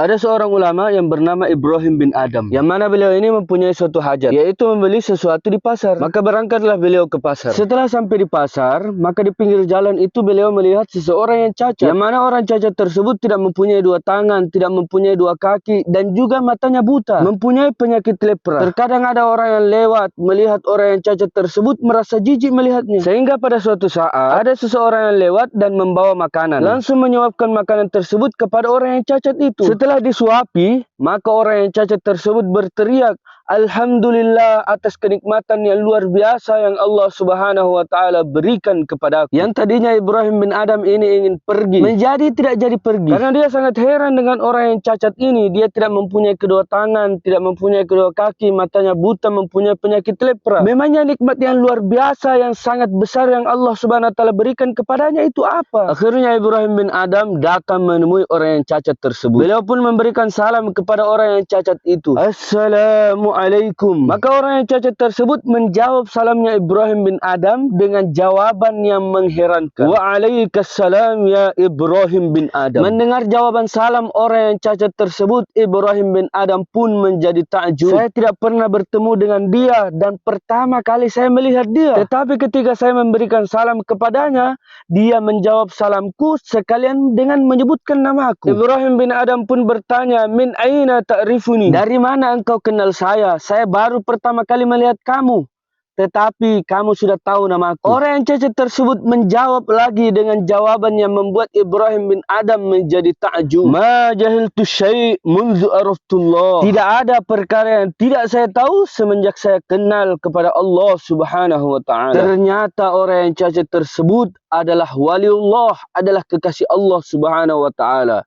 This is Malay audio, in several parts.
Ada seorang ulama yang bernama Ibrahim bin Adam, yang mana beliau ini mempunyai suatu hajat, yaitu membeli sesuatu di pasar. Maka berangkatlah beliau ke pasar. Setelah sampai di pasar, maka di pinggir jalan itu beliau melihat seseorang yang cacat, yang mana orang cacat tersebut tidak mempunyai dua tangan, tidak mempunyai dua kaki, dan juga matanya buta, mempunyai penyakit lepra. Terkadang ada orang yang lewat melihat orang yang cacat tersebut merasa jijik melihatnya, sehingga pada suatu saat ada seseorang yang lewat dan membawa makanan, langsung menyuapkan makanan tersebut kepada orang yang cacat itu. Setelah disuapi, maka orang yang cacat tersebut berteriak, "Alhamdulillah atas kenikmatan yang luar biasa yang Allah Subhanahu wa taala berikan kepadaku." Yang tadinya Ibrahim bin Adam ini ingin pergi, menjadi tidak jadi pergi, karena dia sangat heran dengan orang yang cacat ini. Dia tidak mempunyai kedua tangan, tidak mempunyai kedua kaki, matanya buta, mempunyai penyakit lepra. Memangnya nikmat yang luar biasa yang sangat besar yang Allah Subhanahu wa taala berikan kepadanya itu apa? Akhirnya Ibrahim bin Adam datang menemui orang yang cacat tersebut. Beliau pun memberikan salam kepada orang yang cacat itu. "Assalamualaikum." Maka orang yang cacat tersebut menjawab salamnya Ibrahim bin Adam dengan jawaban yang mengherankan. "Waalaikumsalam ya Ibrahim bin Adam." Mendengar jawaban salam orang yang cacat tersebut, Ibrahim bin Adam pun menjadi takjub. Saya tidak pernah bertemu dengan dia dan pertama kali saya melihat dia. Tetapi ketika saya memberikan salam kepadanya, dia menjawab salamku sekalian dengan menyebutkan namaku. Ibrahim bin Adam pun bertanya, "Min aina ta'rifuni?" Dari mana engkau kenal saya? Saya baru pertama kali melihat kamu, tetapi kamu sudah tahu namaku. Orang yang cacat tersebut menjawab lagi dengan jawaban yang membuat Ibrahim bin Adam menjadi takjub. "Ma jahiltu syai' munzu araftullah." Tidak ada perkara yang tidak saya tahu semenjak saya kenal kepada Allah Subhanahu wa taala. Ternyata orang yang cacat tersebut adalah waliullah, adalah kekasih Allah Subhanahu wa taala.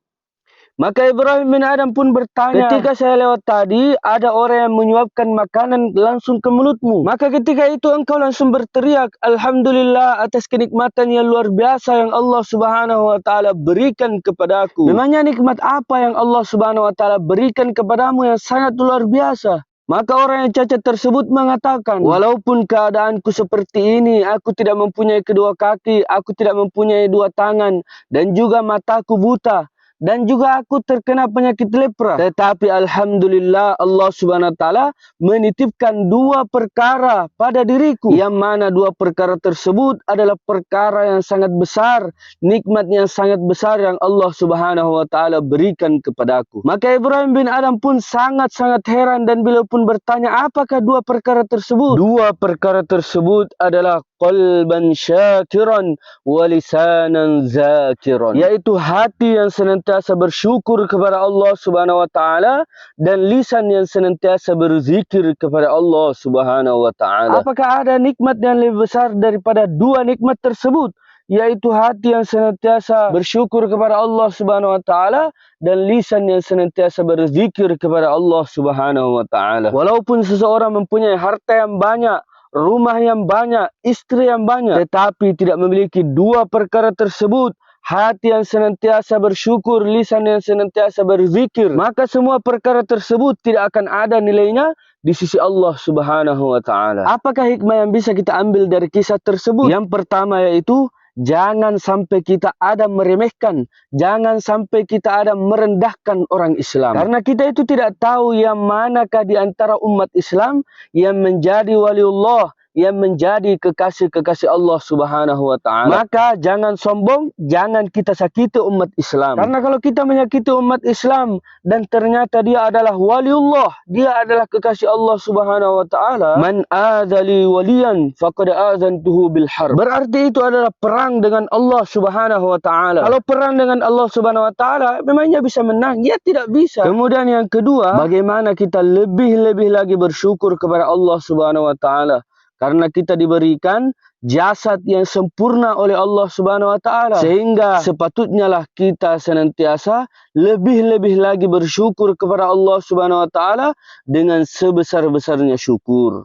Maka Ibrahim bin Adam pun bertanya, "Ketika saya lewat tadi, ada orang yang menyuapkan makanan langsung ke mulutmu. Maka ketika itu engkau langsung berteriak, 'Alhamdulillah atas kenikmatan yang luar biasa yang Allah Subhanahu wa taala berikan kepadaku.' Memangnya nikmat apa yang Allah Subhanahu wa taala berikan kepadamu yang sangat luar biasa?" Maka orang yang cacat tersebut mengatakan, "Walaupun keadaanku seperti ini, aku tidak mempunyai kedua kaki, aku tidak mempunyai dua tangan, dan juga mataku buta, dan juga aku terkena penyakit lepra. Tetapi alhamdulillah Allah Subhanahu wa taala menitipkan dua perkara pada diriku, yang mana dua perkara tersebut adalah perkara yang sangat besar, nikmat yang sangat besar yang Allah Subhanahu wa taala berikan kepadaku." Maka Ibrahim bin Adam pun sangat-sangat heran dan beliau pun bertanya, "Apakah dua perkara tersebut?" Dua perkara tersebut adalah qalban syakiran wa lisanan zakiran, yaitu hati yang senantiasa bersyukur kepada Allah Subhanahu wa taala dan lisan yang senantiasa berzikir kepada Allah Subhanahu wa taala. Apakah ada nikmat yang lebih besar daripada dua nikmat tersebut, yaitu hati yang senantiasa bersyukur kepada Allah Subhanahu wa taala dan lisan yang senantiasa berzikir kepada Allah Subhanahu wa taala. Walaupun seseorang mempunyai harta yang banyak, rumah yang banyak, istri yang banyak, tetapi tidak memiliki dua perkara tersebut, hati yang senantiasa bersyukur, lisan yang senantiasa berzikir, maka semua perkara tersebut tidak akan ada nilainya di sisi Allah Subhanahu wa taala. Apakah hikmah yang bisa kita ambil dari kisah tersebut? Yang pertama yaitu, jangan sampai kita ada meremehkan, jangan sampai kita ada merendahkan orang Islam. Karena kita itu tidak tahu yang manakah di antara umat Islam yang menjadi waliullah, yang menjadi kekasih-kekasih Allah Subhanahu wa taala. Maka jangan sombong, jangan kita sakiti umat Islam. Karena kalau kita menyakiti umat Islam dan ternyata dia adalah waliullah, dia adalah kekasih Allah Subhanahu wa taala, "Man adzali waliyan faqad adzantuhu bil harb." Berarti itu adalah perang dengan Allah Subhanahu wa taala. Kalau perang dengan Allah Subhanahu wa taala, memangnya bisa menang? Ya tidak bisa. Kemudian yang kedua, bagaimana kita lebih-lebih lagi bersyukur kepada Allah Subhanahu wa taala? Karena kita diberikan jasad yang sempurna oleh Allah Subhanahu wa taala, sehingga sepatutnya lah kita senantiasa lebih-lebih lagi bersyukur kepada Allah Subhanahu wa taala dengan sebesar-besarnya syukur.